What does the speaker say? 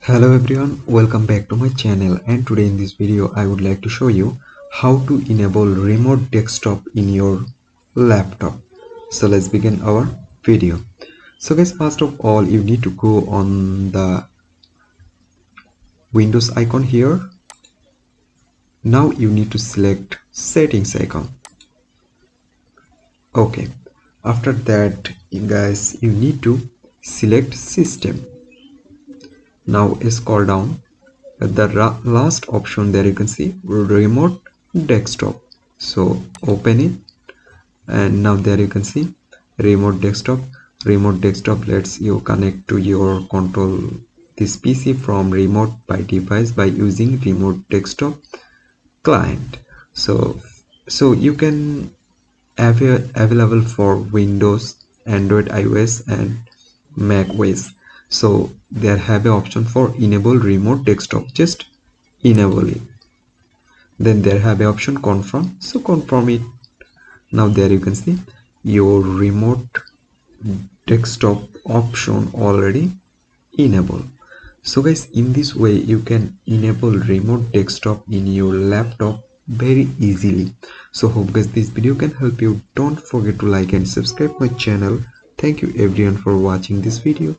Hello everyone, welcome back to my channel, and today in this video I would like to show you how to enable remote desktop in your laptop. So let's begin our video. So guys, first of all you need to go on the Windows icon here. Now you need to select settings icon. Okay, after that guys you need to select system. Now scroll down. At the last option there you can see remote desktop, so open it, and now there you can see remote desktop lets you connect to your control this PC from remote by device by using remote desktop client. So you can have it available for Windows, Android, iOS and Mac OS. So there have an option for enable remote desktop, just enable it. Then there have an option confirm, so confirm it. Now there you can see your remote desktop option already enabled. So guys, in this way you can enable remote desktop in your laptop very easily. So hope guys this video can help you. Don't forget to like and subscribe my channel. Thank you everyone for watching this video.